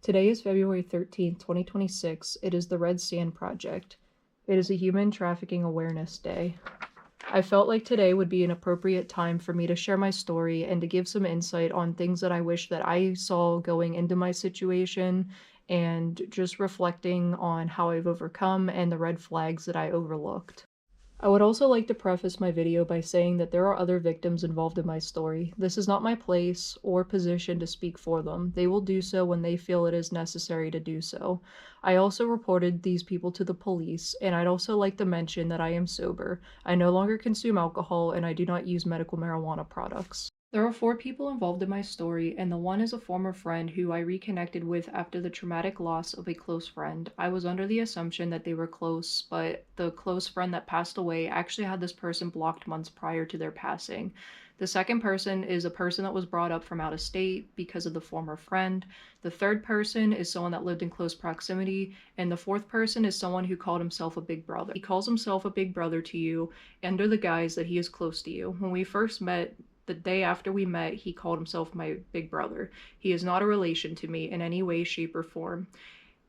Today is February 13th, 2026. It is the Red Sand Project. It is a Human Trafficking Awareness Day. I felt like today would be an appropriate time for me to share my story and to give some insight on things that I wish that I saw going into my situation and just reflecting on how I've overcome and the red flags that I overlooked. I would also like to preface my video by saying that there are other victims involved in my story. This is not my place or position to speak for them. They will do so when they feel it is necessary to do so. I also reported these people to the police, and I'd also like to mention that I am sober. I no longer consume alcohol, and I do not use medical marijuana products. There are 4 people involved in my story, and the one is a former friend who I reconnected with after the traumatic loss of a close friend. I was under the assumption that they were close, but the close friend that passed away actually had this person blocked months prior to their passing. The second person is a person that was brought up from out of state because of the former friend. The third person is someone that lived in close proximity, and the fourth person is someone who called himself a big brother. He calls himself a big brother to you under the guise that he is close to you. When we first met, the day after we met, he called himself my big brother. He is not a relation to me in any way, shape, or form.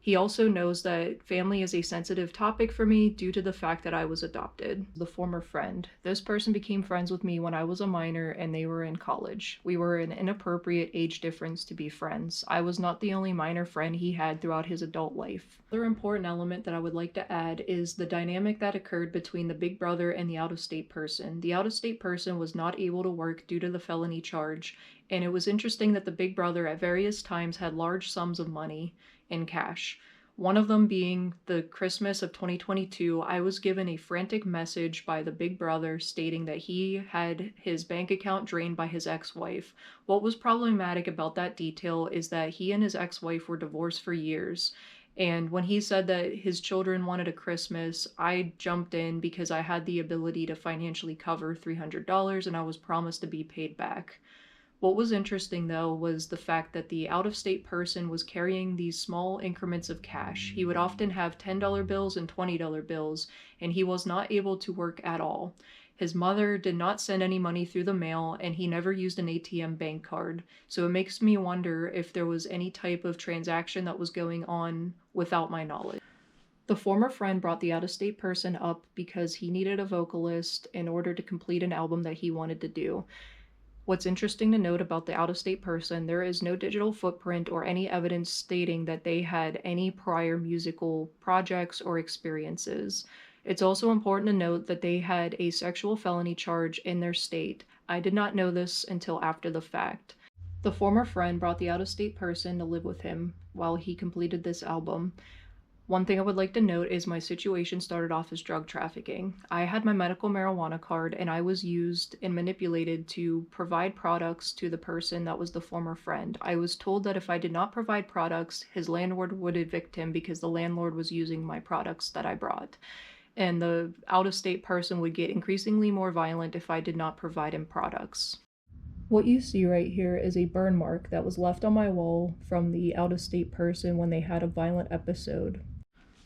He also knows that family is a sensitive topic for me due to the fact that I was adopted. The former friend. This person became friends with me when I was a minor and they were in college. We were an inappropriate age difference to be friends. I was not the only minor friend he had throughout his adult life. Another important element that I would like to add is the dynamic that occurred between the big brother and the out-of-state person. The out-of-state person was not able to work due to the felony charge, and it was interesting that the big brother at various times had large sums of money in cash. One of them being the Christmas of 2022, I was given a frantic message by the big brother stating that he had his bank account drained by his ex-wife. What was problematic about that detail is that he and his ex-wife were divorced for years. And when he said that his children wanted a Christmas, I jumped in because I had the ability to financially cover $300 and I was promised to be paid back. What was interesting, though, was the fact that the out-of-state person was carrying these small increments of cash. He would often have $10 bills and $20 bills, and he was not able to work at all. His mother did not send any money through the mail, and he never used an ATM bank card. So it makes me wonder if there was any type of transaction that was going on without my knowledge. The former friend brought the out-of-state person up because he needed a vocalist in order to complete an album that he wanted to do. What's interesting to note about the out-of-state person, there is no digital footprint or any evidence stating that they had any prior musical projects or experiences. It's also important to note that they had a sexual felony charge in their state. I did not know this until after the fact. The former friend brought the out-of-state person to live with him while he completed this album. One thing I would like to note is my situation started off as drug trafficking. I had my medical marijuana card and I was used and manipulated to provide products to the person that was the former friend. I was told that if I did not provide products, his landlord would evict him because the landlord was using my products that I brought. And the out-of-state person would get increasingly more violent if I did not provide him products. What you see right here is a burn mark that was left on my wall from the out-of-state person when they had a violent episode.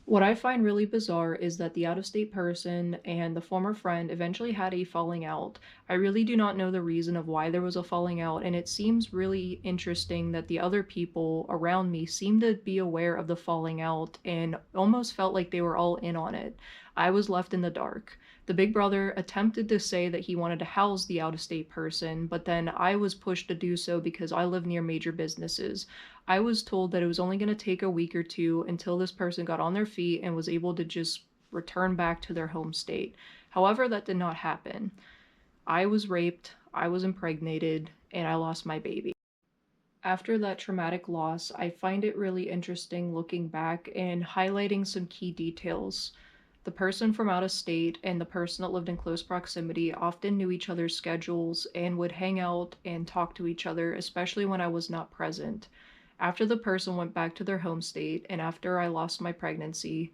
What I find really bizarre is that the out-of-state person and the former friend eventually had a falling out. I really do not know the reason of why there was a falling out, and it seems really interesting that the other people around me seemed to be aware of the falling out and almost felt like they were all in on it. I was left in the dark. The big brother attempted to say that he wanted to house the out-of-state person, but then I was pushed to do so because I live near major businesses. I was told that it was only going to take a week or two until this person got on their feet and was able to just return back to their home state. However, that did not happen. I was raped, I was impregnated, and I lost my baby. After that traumatic loss, I find it really interesting looking back and highlighting some key details. The person from out of state and the person that lived in close proximity often knew each other's schedules and would hang out and talk to each other, especially when I was not present. After the person went back to their home state and after I lost my pregnancy,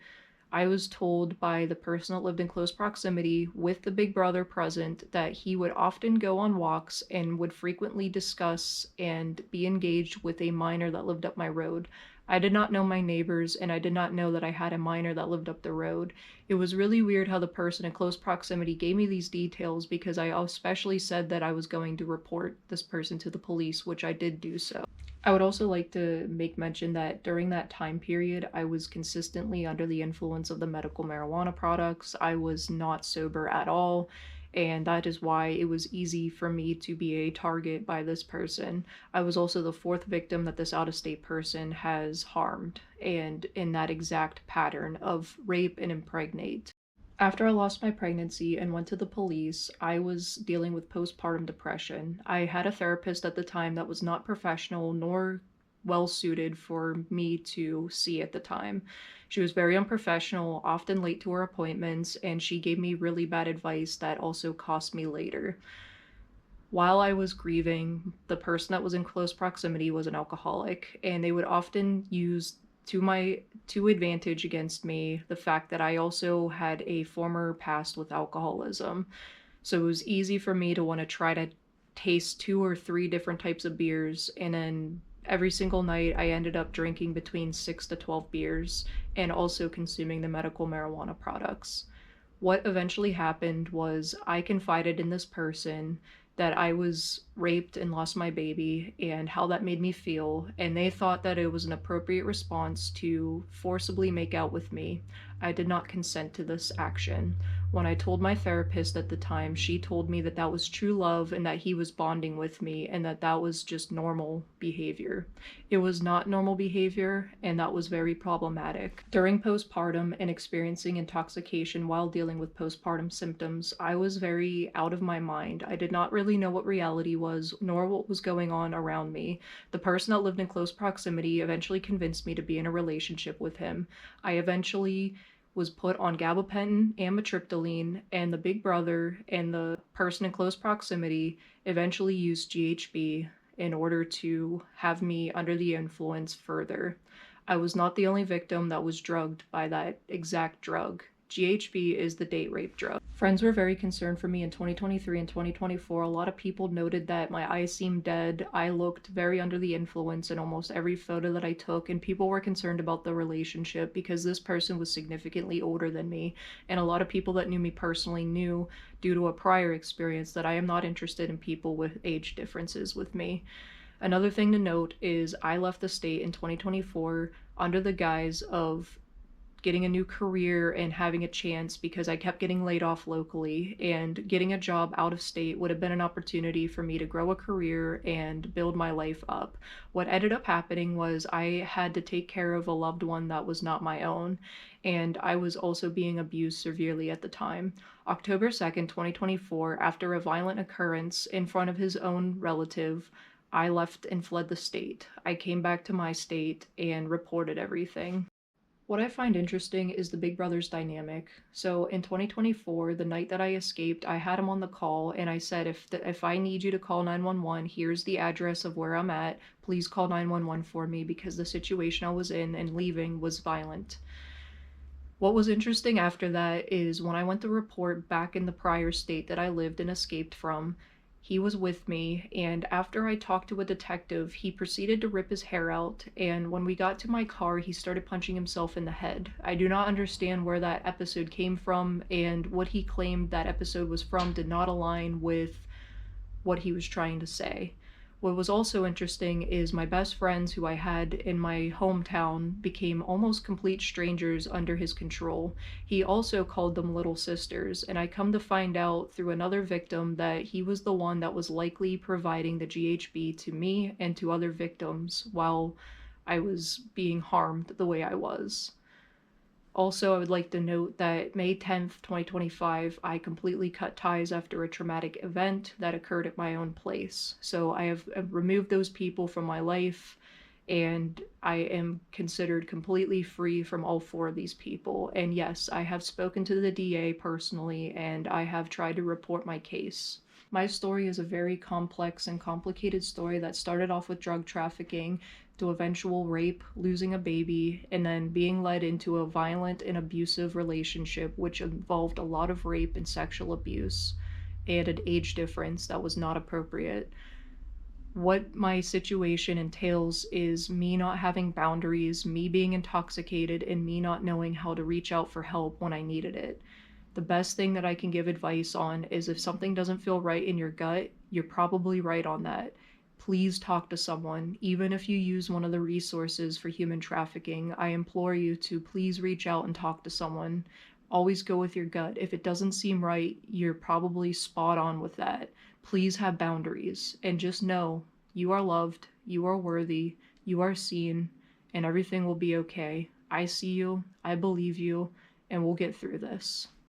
I was told by the person that lived in close proximity with the big brother present that he would often go on walks and would frequently discuss and be engaged with a minor that lived up my road. I did not know my neighbors, and I did not know that I had a minor that lived up the road. It was really weird how the person in close proximity gave me these details because I especially said that I was going to report this person to the police, which I did do so. I would also like to make mention that during that time period, I was consistently under the influence of the medical marijuana products. I was not sober at all, and that is why it was easy for me to be a target by this person. I was also the fourth victim that this out of state person has harmed, and in that exact pattern of rape and impregnate. After I lost my pregnancy and went to the police, I was dealing with postpartum depression. I had a therapist at the time that was not professional nor well suited for me to see at the time. She was very unprofessional, often late to her appointments, and she gave me really bad advice that also cost me later. While I was grieving, the person that was in close proximity was an alcoholic, and they would often use to advantage against me the fact that I also had a former past with alcoholism. So it was easy for me to want to try to taste two or three different types of beers, and then every single night I ended up drinking between 6 to 12 beers and also consuming the medical marijuana products. What eventually happened was I confided in this person that I was raped and lost my baby and how that made me feel, and they thought that it was an appropriate response to forcibly make out with me. I did not consent to this action. When I told my therapist at the time, she told me that that was true love and that he was bonding with me and that that was just normal behavior. It was not normal behavior, and that was very problematic. During postpartum and experiencing intoxication while dealing with postpartum symptoms, I was very out of my mind. I did not really know what reality was, nor what was going on around me. The person that lived in close proximity eventually convinced me to be in a relationship with him. I eventually was put on gabapentin, amitriptyline, and the big brother and the person in close proximity eventually used GHB in order to have me under the influence further. I was not the only victim that was drugged by that exact drug. GHB is the date rape drug. Friends were very concerned for me in 2023 and 2024. A lot of people noted that my eyes seemed dead. I looked very under the influence in almost every photo that I took, and people were concerned about the relationship because this person was significantly older than me. And a lot of people that knew me personally knew, due to a prior experience, that I am not interested in people with age differences with me. Another thing to note is I left the state in 2024 under the guise of getting a new career and having a chance because I kept getting laid off locally, and getting a job out of state would have been an opportunity for me to grow a career and build my life up. What ended up happening was I had to take care of a loved one that was not my own, and I was also being abused severely at the time. October 2nd, 2024, after a violent occurrence in front of his own relative, I left and fled the state. I came back to my state and reported everything. What I find interesting is the Big Brother's dynamic. So in 2024, the night that I escaped, I had him on the call and I said, if I need you to call 911, here's the address of where I'm at. Please call 911 for me because the situation I was in and leaving was violent. What was interesting after that is when I went to report back in the prior state that I lived and escaped from, he was with me, and after I talked to a detective, he proceeded to rip his hair out, and when we got to my car, he started punching himself in the head. I do not understand where that episode came from, and what he claimed that episode was from did not align with what he was trying to say. What was also interesting is my best friends who I had in my hometown became almost complete strangers under his control. He also called them little sisters, and I come to find out through another victim that he was the one that was likely providing the GHB to me and to other victims while I was being harmed the way I was. Also, I would like to note that May 10th, 2025, I completely cut ties after a traumatic event that occurred at my own place. So I have removed those people from my life, and I am considered completely free from all four of these people. And yes, I have spoken to the DA personally, and I have tried to report my case. My story is a very complex and complicated story that started off with drug trafficking to eventual rape, losing a baby, and then being led into a violent and abusive relationship, which involved a lot of rape and sexual abuse and an age difference that was not appropriate. What my situation entails is me not having boundaries, me being intoxicated, and me not knowing how to reach out for help when I needed it. The best thing that I can give advice on is if something doesn't feel right in your gut, you're probably right on that. please talk to someone. Even if you use one of the resources for human trafficking, I implore you to please reach out and talk to someone. Always go with your gut. If it doesn't seem right, you're probably spot on with that. Please have boundaries and just know you are loved, you are worthy, you are seen, and everything will be okay. I see you, I believe you, and we'll get through this.